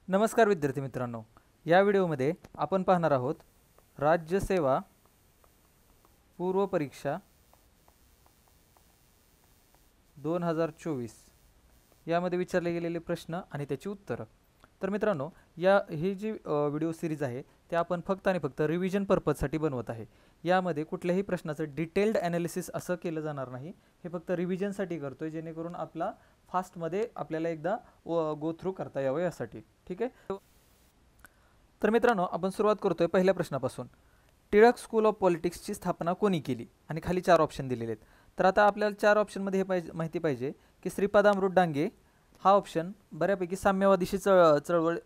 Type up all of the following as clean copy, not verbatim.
नमस्कार विद्यार्थी मित्रांनो, या व्हिडिओमध्ये आपण पाहणार आहोत राज्यसेवा पूर्व परीक्षा 2024 यामध्ये विचारले गेलेले प्रश्न आणि त्याची उत्तरं। तर मित्रांनो, ही जी व्हिडिओ सिरीज आहे ते आपण फक्त आणि फक्त रिव्हिजन पर्पजसाठी बनवत आहे। यामध्ये कुठल्याही प्रश्नाचं डिटेल्ड ॲनालिसिस असं केलं जाणार नाही, हे फक्त रिव्हिजनसाठी करतोय जेणेकरून आपला फास्टमध्ये आपल्याला एकदा गो थ्रू करता यावं यासाठी। ठीक आहे, तर मित्रांनो आपण सुरुवात करतोय पहिल्या प्रश्नापासून। टिळक स्कूल ऑफ पॉलिटिक्सची स्थापना कोणी केली आणि खाली 4 ऑप्शन दिलेले आहेत। तर आता आपल्याला 4 ऑप्शनमध्ये हे माहिती पाहिजे की श्रीपाद अमृत डांगे हा ऑप्शन बऱ्यापैकी साम्यवादीशी चळवळ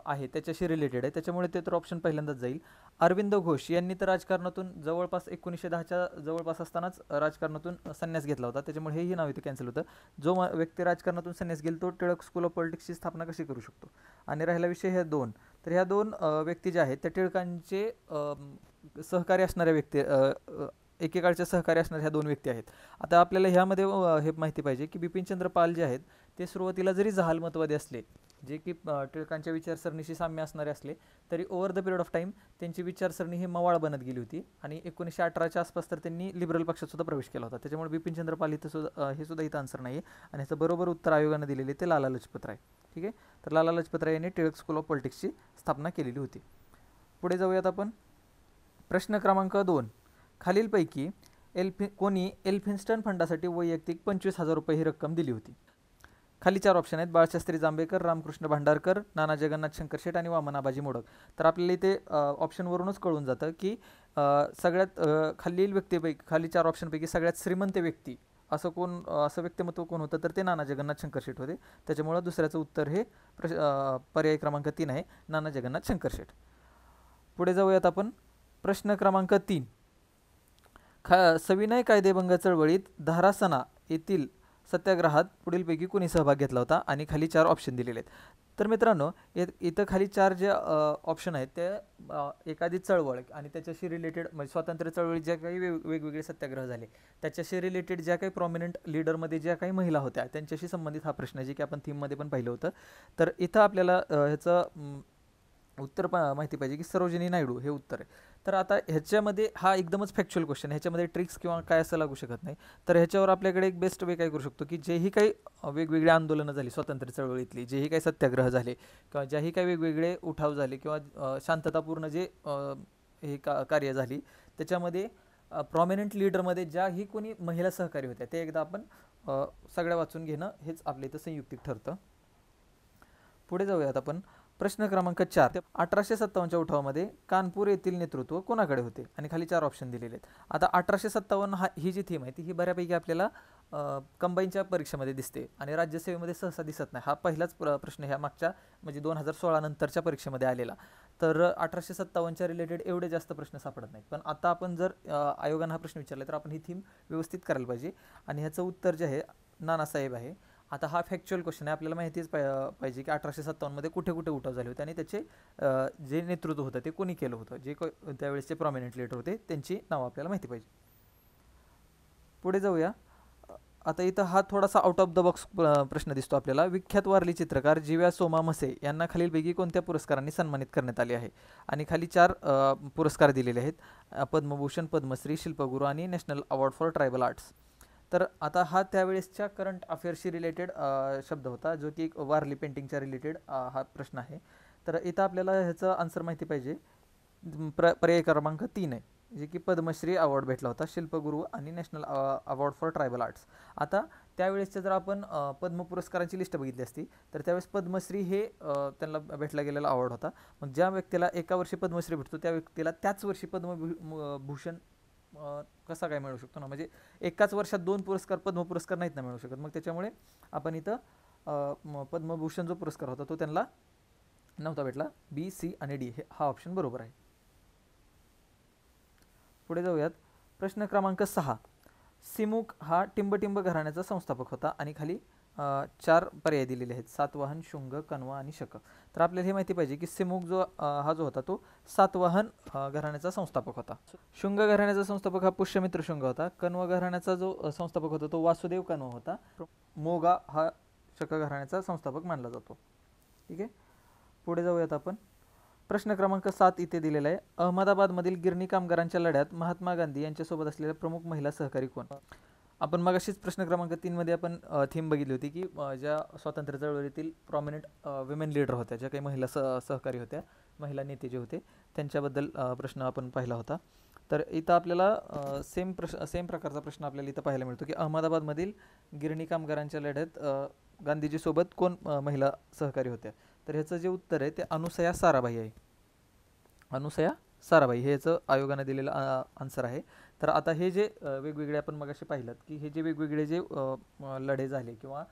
आहे, त्याच्याशी रिलेटेड आहे, त्याच्यामुळे ते तर ऑप्शन पहिल्यांदाच जाईल। अरविंद घोष यांनी तर राजकारणातून जवळपास 1910च्या जवळपास असतानाच राजकारणातून संन्यास घेतला होता, त्याच्यामुळे हेही नाव इथे कॅन्सल होतं। जो व्यक्ती राजकारणातून संन्यास घेईल तो टिळक स्कूल ऑफ पॉलिटिक्सची स्थापना कशी करू शकतो। आणि राहिला विषय ह्या दोन, तर ह्या दोन व्यक्ती ज्या आहेत त्या टिळकांचे सहकारी असणाऱ्या व्यक्ती, एकेकाळच्या सहकारी असणाऱ्या ह्या दोन व्यक्ती आहेत। आता आपल्याला ह्यामध्ये हे माहिती पाहिजे की बिपिनचंद्र पाल जे आहेत ते सुरुवातीला जरी जहालमतवादी असले, जे की टिळकांच्या विचारसरणीशी साम्य असणारे असले, तरी over the period of time त्यांची विचारसरणी ही मवाळ बनत गेली होती आणि 1918च्या आसपास तर त्यांनी लिबरल पक्षात सुद्धा प्रवेश केला होता। त्याच्यामुळे बिपिनचंद्र पाल हे सुद्धा इथं आन्सर नाही आहे आणि ह्याचं बरोबर उत्तर आयोगाने दिलेले ते लाला लजपत राय। ठीक आहे, तर लाला लजपत राय यांनी टिळक स्कूल ऑफ पॉलिटिक्सची स्थापना केलेली होती। पुढे जाऊयात आपण। प्रश्न क्रमांक 2, खालीलपैकी कोणी एल्फिन्स्टन फंडासाठी वैयक्तिक 25,000 रुपये ही रक्कम दिली होती। खाली 4 ऑप्शन आहेत, बाळशास्त्री जांभेकर, रामकृष्ण भांडारकर, नाना जगन्नाथ शंकर शेठ आणि वामन आबाजी मोडक। तर आपल्याला इथे ऑप्शनवरूनच कळून जातं की सगळ्यात खालील व्यक्तीपैकी, खाली 4 ऑप्शनपैकी सगळ्यात श्रीमंत व्यक्ती असं व्यक्तिमत्व कोण होतं, तर ते नाना जगन्नाथ शंकर शेठ होते। त्याच्यामुळे दुसऱ्याचं उत्तर हे पर्याय क्रमांक 3 आहे, नाना जगन्नाथ शंकर शेठ। पुढे जाऊयात आपण। प्रश्न क्रमांक 3, सविनय कायदेभंग चळवळीत धारासना येथील सत्याग्रहात पुढीलपैकी कोणी सहभाग घेतला होता आणि खाली 4 ऑप्शन दिलेले आहेत। तर मित्रांनो, इथं खाली 4 जे ऑप्शन आहेत ते एखादी चळवळ आणि त्याच्याशी रिलेटेड, म्हणजे स्वातंत्र्य चळवळीत ज्या काही वेगवेगळे सत्याग्रह झाले त्याच्याशी रिलेटेड ज्या काही प्रॉमिनंट लीडरमध्ये ज्या काही महिला होत्या त्यांच्याशी संबंधित हा प्रश्न आहे, जे की आपण थीममध्ये पण पाहिलं होतं। तर इथं आपल्याला ह्याचं उत्तर माहिती पाहिजे की सरोजिनी नायडू हे उत्तर आहे। तर आता ह्याच्यामध्ये हा एकदमच फॅक्च्युअल क्वेश्चन, ह्याच्यामध्ये ट्रिक्स किंवा काय असं लागू शकत नाही। तर ह्याच्यावर आपल्याकडे एक बेस्ट वे काय करू शकतो की जेही काही वेगवेगळे आंदोलनं झाली स्वातंत्र्य चळवळीतली, जेही काही सत्याग्रह झाले किंवा ज्याही काही वेगवेगळे उठाव झाले किंवा शांततापूर्ण जे हे कार्य झाली, त्याच्यामध्ये प्रॉमिनंट लीडरमध्ये ज्याही कोणी महिला सहकारी होत्या ते एकदा आपण सगळ्या वाचून घेणं हेच आपल्या इथं संयुक्तिक ठरतं। पुढे जाऊयात आपण। प्रश्न क्रमांक 4, 1857च्या उठावामध्ये कानपूर येथील नेतृत्व कोणाकडे होते आणि खाली 4 ऑप्शन दिलेले आहेत। आता 1857 ही जी थीम आहे ती ही बऱ्यापैकी आपल्याला कंबाईनच्या परीक्षेमध्ये दिसते आणि राज्यसेवेमध्ये सहसा दिसत नाही। हा पहिलाच प्रश्न ह्या मागच्या म्हणजे 2016 नंतरच्या परीक्षेमध्ये आलेला। तर 1857च्या रिलेटेड एवढे जास्त प्रश्न सापडत नाहीत, पण आता आपण जर आयोगानं हा प्रश्न विचारला तर आपण ही थीम व्यवस्थित करायला पाहिजे आणि ह्याचं उत्तर जे आहे नानासाहेब आहे। आता हा फॅक्च्युअल क्वेश्चन आहे, आपल्याला माहितीच पाहिजे की 1857मध्ये कुठे कुठे उठाव झाले होते आणि त्याचे जे नेतृत्व होतं ते कोणी केलं होतं, जे त्यावेळेसचे प्रॉमिनंट लीडर होते त्यांची नावं आपल्याला माहिती पाहिजे। पुढे जाऊया। आता इथं हा थोडासा आउट ऑफ द बॉक्स प्रश्न दिसतो आपल्याला। विख्यात वारली चित्रकार जीव्या सोमा म्हसे यांना खालीलपैकी कोणत्या पुरस्कारांनी सन्मानित करण्यात आले आहे आणि खाली 4 पुरस्कार दिलेले आहेत, पद्मभूषण, पद्मश्री, शिल्पगुरू आणि national award for tribal arts. तर आता हा त्यावेळेसच्या करंट अफेअर्सशी रिलेटेड शब्द होता, जो की एक वारली पेंटिंगच्या रिलेटेड हा प्रश्न आहे। तर इथं आपल्याला ह्याचं आन्सर माहिती पाहिजे, पर्याय क्रमांक 3 आहे, जे की पद्मश्री अवॉर्ड भेटला होता, शिल्पगुरू आणि national award for tribal arts. आता त्यावेळेसच्या जर आपण पद्म पुरस्कारांची लिस्ट बघितली असती तर त्यावेळेस पद्मश्री हे त्यांना भेटला गेलेला अवॉर्ड होता। मग ज्या व्यक्तीला एका वर्षी पद्मश्री भेटतो त्या व्यक्तीला त्याच वर्षी पद्मभूषण कसा काय मिळू शकतो ना, म्हणजे एकाच वर्षात 2 पुरस्कार पद्म पुरस्कार नाहीत ना मिळू शकत। मग त्याच्यामुळे आपण इथं पद्मभूषण जो पुरस्कार होता तो त्यांना नव्हता भेटला। बी, सी आणि डी हा ऑप्शन बरोबर आहे। पुढे जाऊयात। प्रश्न क्रमांक 6, सिमुक हा टिंबटिंब घराण्याचा संस्थापक होता आणि खाली 4 पर्याय दिलेले आहेत, सातवाहन, शुंग, कण्व आणि शक। तर आपल्याला हे माहिती पाहिजे की सिमुक हा जो होता तो सातवाहन घराण्याचा संस्थापक होता। शुंग घराण्याचा संस्थापक हा पुष्यमित्र शुंग होता। कण्व घराण्याचा जो संस्थापक होता तो वासुदेव कण्व होता। मोगा हा शक घराण्याचा संस्थापक मानला जातो। ठीक आहे, पुढे जाऊयात आपण. प्रश्न क्रमांक 7 इथे दिलेला आहे. अहमदाबादमधील गिरणी कामगारांच्या लढ्यात महात्मा गांधी यांच्यासोबत असलेल्या प्रमुख महिला सहकारी कोण? आपण मगाशीच प्रश्न क्रमांक 3 मध्ये आपण थीम बघितली होती की ज्या स्वातंत्र्य चळवळीतील प्रॉमिनंट विमेन लीडर होत्या, ज्या काही महिला सहकारी होत्या, महिला नेते जे होते, त्यांच्याबद्दल प्रश्न आपण पाहिला होता. तर इथं आपल्याला सेम प्रकारचा प्रश्न आपल्याला इथं पाहायला मिळतो की अहमदाबादमधील गिरणी कामगारांच्या लढ्यात गांधीजीसोबत कोण महिला सहकारी होत्या? तर ह्याचं जे उत्तर आहे ते अनुसया साराभाई आहे. अनुसया साराभाई हे याचं आयोगाने दिलेलं आन्सर आहे. तर आता हे जे वेगवेगळे आपण मगाशी पाहिलं की हे जे वेगवेगळे जे लढे झाले किंवा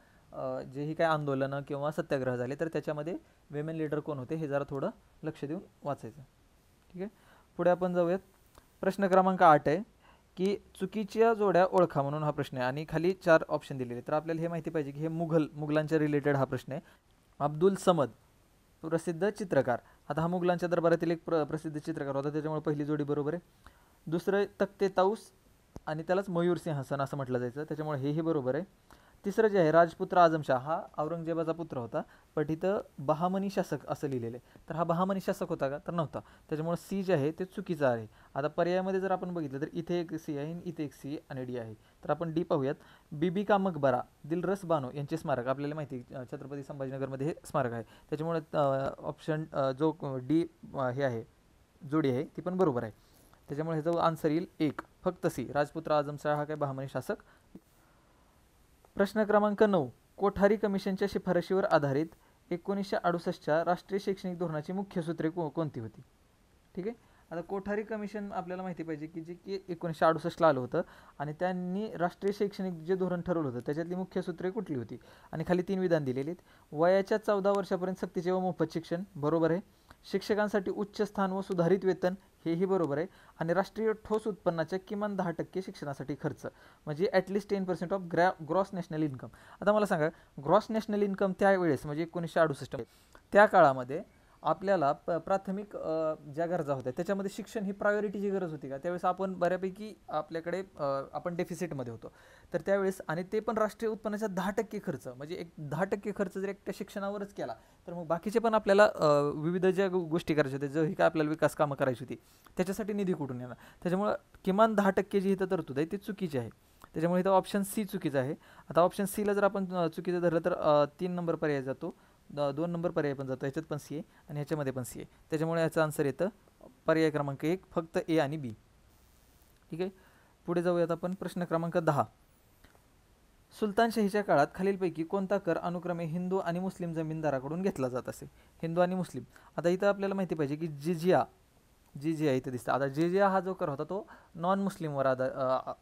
जेही काय आंदोलनं किंवा सत्याग्रह झाले, तर त्याच्यामध्ये विमेन लीडर कोण होते हे जरा थोडं लक्ष देऊन वाचायचं. ठीक आहे, पुढे आपण जाऊयात. प्रश्न क्रमांक 8 आहे की चुकीच्या जोड्या ओळखा म्हणून हा प्रश्न आहे आणि खाली 4 ऑप्शन दिलेले. तर आपल्याला हे माहिती पाहिजे की हे मुघलांच्या रिलेटेड हा प्रश्न आहे. अब्दुल समद प्रसिद्ध चित्रकार. आता हा मुघलांच्या दरबारातील एक प्रसिद्ध चित्रकार होता, त्याच्यामुळे पहिली जोडी बरोबर आहे. दुसरं तख्ते ताऊस आणि त्यालाच मयूर सिंहासन असं म्हटलं जायचं, त्याच्यामुळे हेही बरोबर आहे. तिसरं जे आहे राजपुत्र आझमशाह, हा औरंगजेबाचा पुत्र होता, पण इथं बहामनी शासक असं लिहिलेलं आहे. तर हा बहामनी शासक होता का? तर नव्हता, त्याच्यामुळे सी जे आहे ते चुकीचं आहे. आता पर्यायामध्ये जर आपण बघितलं तर इथे एक सी आहे, इथे एक सी आणि डी आहे. तर आपण डी पाहूयात. बीबी का मकबरा, दिलरस बानो यांचे स्मारक, आपल्याला माहिती आहे छत्रपती संभाजीनगरमध्ये हे स्मारक आहे, त्याच्यामुळे ऑप्शन जो डी हे आहे जोडी आहे ती पण बरोबर आहे. त्याच्यामुळे ह्याचा आन्सर येईल 1, फक्त सी, राजपुत्र आझमशाह हा काय बहामनी शासक. प्रश्न क्रमांक 9. कोठारी कमिशनच्या शिफारशीवर आधारित 1968च्या राष्ट्रीय शैक्षणिक धोरणाची मुख्य सूत्रे कोणती होती? ठीक आहे, आता कोठारी कमिशन आपल्याला माहिती पाहिजे की जे की 1968ला आलं होतं आणि त्यांनी राष्ट्रीय शैक्षणिक जे धोरण ठरवलं होतं त्याच्यातली मुख्य सूत्रे कुठली होती? आणि खाली 3 विधान दिलेली आहेत. वयाच्या 14 वर्षापर्यंत सक्तीचे व मोफत शिक्षण, बरोबर आहे. शिक्षकांसाठी उच्च स्थान व सुधारित वेतन, हेही बरोबर आहे. आणि राष्ट्रीय ठोस उत्पन्नाच्या किमान 10% शिक्षणासाठी खर्च, म्हणजे at least 10% of gross national income. आता मला सांगा, ग्रॉस नॅशनल इन्कम त्यावेळेस म्हणजे 1968 त्या काळामध्ये आपल्याला प्राथमिक ज्या गरजा होत्या त्याच्यामध्ये शिक्षण ही प्रायोरिटीची गरज होती का? त्यावेळेस आपण बऱ्यापैकी आपल्याकडे आपण डेफिसिटमध्ये होतो. तर त्यावेळेस आणि ते पण राष्ट्रीय उत्पन्नाच्या 10% खर्च, म्हणजे एक 10% खर्च जर एकट्या शिक्षणावरच केला तर मग बाकीचे पण आपल्याला विविध ज्या गोष्टी करायच्या होत्या, जो ही काय आपल्याला विकास कामं करायची होती त्याच्यासाठी निधी कुठून येणार? त्याच्यामुळं किमान 10% जी इथं तरतूद आहे ती चुकीची आहे. त्याच्यामुळे इथं ऑप्शन सी चुकीचं आहे. आता ऑप्शन सीला जर आपण चुकीचं धरलं तर 3 नंबर पर्याय जातो, 2 नंबर पर्याय पण जातो, ह्याच्यात पण सी आहे आणि ह्याच्यामध्ये पण सी आहे. त्याच्यामुळे याचं आन्सर येतं पर्याय क्रमांक 1, फक्त ए आणि बी. ठीक आहे, पुढे जाऊयात आपण. प्रश्न क्रमांक 10. सुलतानशाहीच्या काळात खालीलपैकी कोणता कर अनुक्रमे हिंदू आणि मुस्लिम जमीनदाराकडून घेतला जात असे? हिंदू आणि मुस्लिम. आता इथं आपल्याला माहिती पाहिजे की जिजिया इथं दिसतं. आता जिजिया हा जो कर होता तो नॉन मुस्लिमवर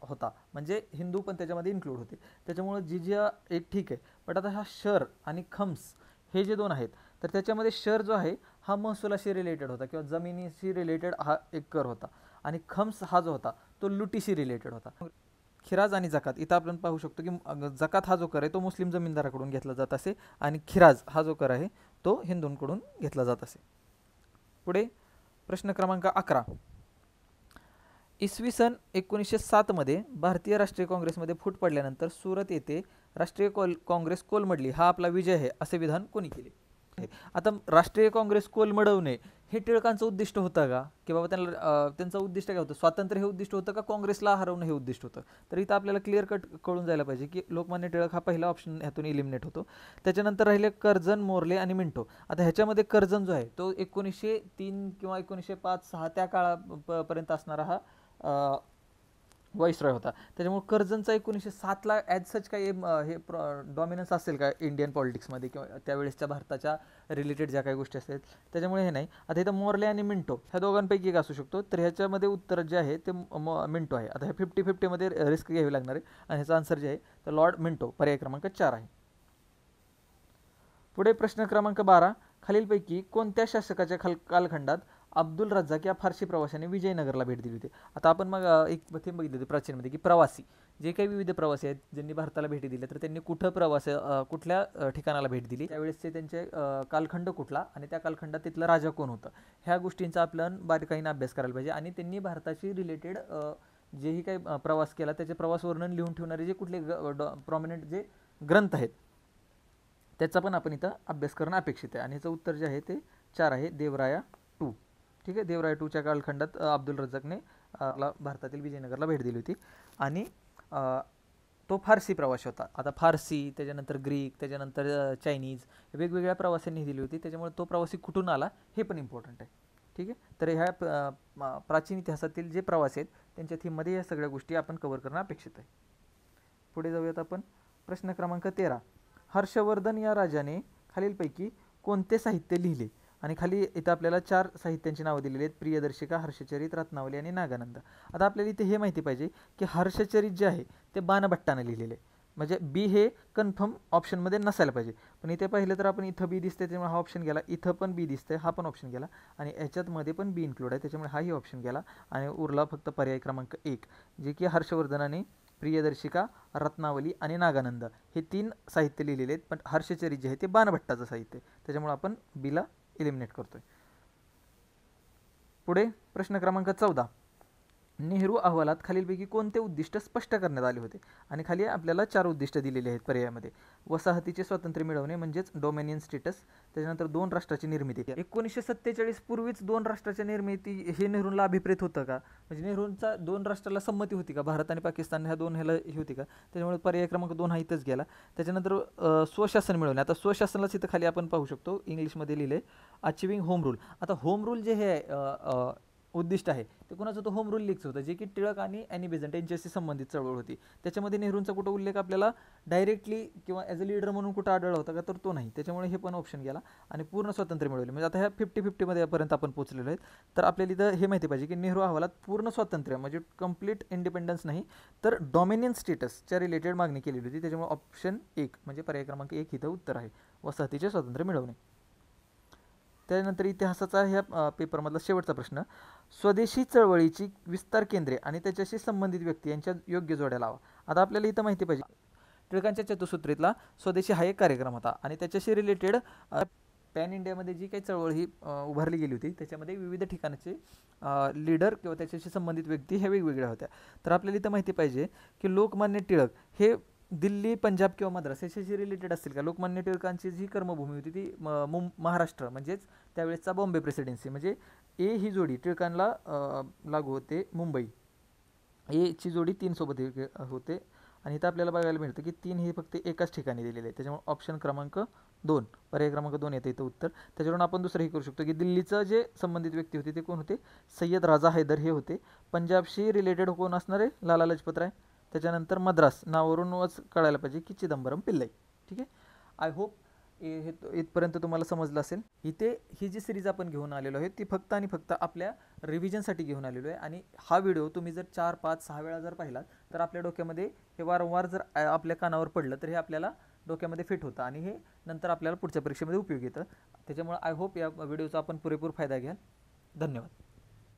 होता, म्हणजे हिंदू पण त्याच्यामध्ये इन्क्लूड होते, त्याच्यामुळे जिजिया एक ठीक आहे. पण आता हा शर आणि खम्स हे जे 2 आहेत, तर त्याच्यामध्ये शर जो आहे हा महसुलाशी रिलेटेड होता किंवा जमिनीशी रिलेटेड हा एक कर होता, आणि खम्स हा जो होता तो लुटीशी रिलेटेड होता. खिराज आणि जकात, इथं आपण पाहू शकतो की जकात हा जो कर आहे तो मुस्लिम जमीनदाराकडून घेतला जात असे आणि खिराज हा जो कर आहे तो हिंदूंकडून घेतला जात असे. पुढे प्रश्न क्रमांक 11. इसवी सन 1907 भारतीय राष्ट्रीय काँग्रेसमध्ये फूट पडल्यानंतर सुरत येथे राष्ट्रीय काँग्रेस कोलमडली, हा आपला विजय आहे असे विधान कोणी केले? आता राष्ट्रीय काँग्रेस कोलमडवणे हे टिळकांचं उद्दिष्ट होतं का? की बाबा त्यांचं उद्दिष्ट काय होतं? स्वातंत्र्य हे उद्दिष्ट होतं का काँग्रेसला हरवणं हे उद्दिष्ट होतं? तर इथं आपल्याला क्लिअर कट कळून जायला पाहिजे की लोकमान्य टिळक हा पहिला ऑप्शन ह्यातून इलिमिनेट होतो. त्याच्यानंतर राहिले कर्जन, मोर्ले आणि मिंटो. आता ह्याच्यामध्ये कर्जन जो आहे तो 1903 किंवा 1905-06 त्या काळापर्यंत असणारा हा व्हॉइसरॉय होता. त्याच्यामुळे कर्जनचा 1907ला ॲज सच काही हे डॉमिनन्स असेल का इंडियन पॉलिटिक्समध्ये किंवा त्यावेळेसच्या भारताच्या रिलेटेड ज्या काही गोष्टी असतात त्याच्यामुळे हे नाही. आता इथं मोर्ले आणि मिंटो ह्या दोघांपैकी एक असू शकतो, तर ह्याच्यामध्ये उत्तर जे आहे ते मिंटो आहे. आता ह्या 50-50मध्ये रिस्क घ्यावी लागणार आहे आणि ह्याचा आन्सर जे आहे तर लॉर्ड मिंटो, पर्याय क्रमांक 4 आहे. पुढे प्रश्न क्रमांक 12. खालीलपैकी कोणत्या शासकाच्या कालखंडात अब्दुल रज्जाक या फारसी प्रवाशाने विजयनगरला भेट दिली होती? आता आपण मग एक थीम बघितली होती प्राचीनमध्ये की प्रवासी जे काही विविध प्रवासी आहेत ज्यांनी भारताला भेटी दिल्या, तर त्यांनी कुठल्या ठिकाणाला भेट दिली, त्यावेळेसचे त्यांचे कालखंड कुठला आणि त्या कालखंडात तिथला राजा कोण होतं, ह्या गोष्टींचा आपण बारीकाईने अभ्यास करायला पाहिजे. आणि त्यांनी भारताशी रिलेटेड जेही काही प्रवास केला त्याचे प्रवास वर्णन लिहून ठेवणारे जे कुठले प्रॉमिनंट जे ग्रंथ आहेत त्याचा पण आपण इथं अभ्यास करणं अपेक्षित आहे. आणि याचं उत्तर जे आहे ते 4 आहे देवराया टू. ठीक आहे, देवराया टूच्या कालखंडात अब्दुल रझाकने भारतातील विजयनगरला भेट दिली होती आणि तो फारसी प्रवासी होता. आता फारसी, त्याच्यानंतर ग्रीक, त्याच्यानंतर चायनीज, वेगवेगळ्या प्रवाशांनी दिली होती. त्याच्यामुळे तो प्रवासी कुठून आला हे पण इम्पॉर्टंट आहे. ठीक आहे, तर ह्या प्राचीन इतिहासातील जे प्रवासी आहेत त्यांच्या थीममध्ये या सगळ्या गोष्टी आपण कव्हर करणं अपेक्षित आहे. पुढे जाऊयात आपण. प्रश्न क्रमांक 13. हर्षवर्धन या राजाने खालीलपैकी कोणते साहित्य लिहिले? आणि खाली इथं आपल्याला 4 साहित्यांची नावं दिलेली आहेत: प्रियदर्शिका, हर्षचरित, रत्नावली आणि नागानंद. आता आपल्याला इथे हे माहिती पाहिजे की हर्षचरित जे आहे ते बाणभट्टाने लिहिलेले आहे. म्हणजे बी हे कन्फर्म ऑप्शनमध्ये नसायला पाहिजे, पण इथे पाहिलं तर आपण इथं बी दिसते त्यामुळे हा ऑप्शन गेला, इथं पण बी दिसतंय हा पण ऑप्शन गेला, आणि याच्यातमध्ये पण बी इन्क्लूड आहे त्याच्यामुळे हाही ऑप्शन गेला. आणि उरला फक्त पर्याय क्रमांक 1, जे की हर्षवर्धनाने प्रियदर्शिका, रत्नावली आणि नागानंद हे 3 साहित्य लिहिलेले आहेत. पण हर्षचरित जे आहे ते बाणभट्टाचं साहित्य आहे, त्याच्यामुळे आपण बीला एलिमिनेट करतोय. पुढे प्रश्न क्रमांक 14. नेहरू अहवालात खालीलपैकी कोणते उद्दिष्ट स्पष्ट करण्यात आले होते? आणि खाली आपल्याला 4 उद्दिष्ट दिलेले आहेत पर्यायामध्ये: वसाहतीचे स्वातंत्र्य मिळवणे म्हणजेच डोमेनियन स्टेटस, त्याच्यानंतर 2 राष्ट्राची निर्मिती. 1947 पूर्वीच 2 राष्ट्राच्या निर्मिती हे नेहरूंना अभिप्रेत होतं का? म्हणजे नेहरूंचा 2 राष्ट्राला संमती होती का? भारत आणि पाकिस्तान ह्या 2 ह्याला ही होती का? त्याच्यामुळे पर्याय क्रमांक 2 हा इथंच गेला. त्याच्यानंतर स्वशासन मिळवणे. आता स्वशासनालाच इथं खाली आपण पाहू शकतो, इंग्लिशमध्ये लिहिले अचिव्हिंग होम रूल. आता होम रूल जे हे उद्दिष्ट आहे ते कोणाचं होतं? होम रूल लीगचं होतं, जे की टिळक आणि ॲनी बेझंट यांच्याशी संबंधित चळवळ होती. त्याच्यामध्ये नेहरूंचा कुठं उल्लेख आपल्याला डायरेक्टली किंवा ॲज अ लीडर म्हणून कुठं आढळला होता का? तर तो नाही, त्याच्यामुळे हे पण ऑप्शन गेला. आणि पूर्ण स्वातंत्र्य मिळवले म्हणजे आता ह्या 50-50 मध्ये पर्यंत आपण पोहोचलेलो आहेत. तर आपल्याला इथं हे माहिती पाहिजे की नेहरू अहवालात पूर्ण स्वातंत्र्य म्हणजे कंप्लीट इंडिपेंडन्स नाही तर डॉमिनियन स्टेटसच्या रिलेटेड मागणी केलेली होती. त्याच्यामुळे ऑप्शन 1 म्हणजे पर्याय क्रमांक 1 इथं उत्तर आहे, वसाहतीचे स्वातंत्र्य मिळवणे. त्यानंतर इतिहासाचा ह्या पेपरमधला शेवटचा प्रश्न: स्वदेशी चळवळीची विस्तार केंद्रे आणि त्याच्याशी संबंधित व्यक्ती यांच्या योग्य जोड्या लावा. आता आपल्याला इथं माहिती पाहिजे टिळकांच्या चतुसूत्रीतला स्वदेशी हा एक कार्यक्रम होता आणि त्याच्याशी रिलेटेड पॅन इंडियामध्ये जी काही चळवळ ही उभारली गेली होती त्याच्यामध्ये विविध ठिकाणचे लीडर किंवा त्याच्याशी संबंधित व्यक्ती ह्या वेगवेगळ्या होत्या. तर आपल्याला इथं माहिती पाहिजे की लोकमान्य टिळक हे दिल्ली, पंजाब किंवा मद्रास याच्याशी रिलेटेड असतील का? लोकमान्य टिळकांची जी कर्मभूमी होती ती महाराष्ट्र म्हणजेच त्यावेळेसचा बॉम्बे प्रेसिडेन्सी, म्हणजे ए ही जोडी टिळकांना लागू होते मुंबई, एची जोडी 3 सोबत होते. आणि इथं आपल्याला बघायला मिळतं की 3 हे फक्त एकाच ठिकाणी दिलेले आहे, त्याच्यामुळे ऑप्शन क्रमांक 2 पर्याय क्रमांक 2 येतं इथं उत्तर. त्याच्यावरून आपण दुसरंही करू शकतो की दिल्लीचं जे संबंधित व्यक्ती होते ते कोण होते? सय्यद राजा हैदर हे होते. पंजाबशी रिलेटेड कोण असणार आहे? लाला लजपत राय. त्याच्यानंतर मद्रास नावावरूनच कळायला पाहिजे की चिदंबरम पिल्लाई. ठीक आहे, आय होप हे इथपर्यंत तुम्हाला समजलं असेल. इथे ही जी सिरीज आपण घेऊन आलेलो आहे ती फक्त आणि फक्त आपल्या रिव्हिजनसाठी घेऊन आलेलो आहे. आणि हा व्हिडिओ तुम्ही जर 4, 5, 6 वेळा जर पाहिलात तर आपल्या डोक्यामध्ये हे वारंवार जर आपल्या कानावर पडलं तर हे आपल्याला डोक्यामध्ये फिट होतं आणि हे नंतर आपल्याला पुढच्या परीक्षेमध्ये उपयोग येतं. त्याच्यामुळे आय होप या व्हिडिओचा आपण पुरेपूर फायदा घ्याल. धन्यवाद.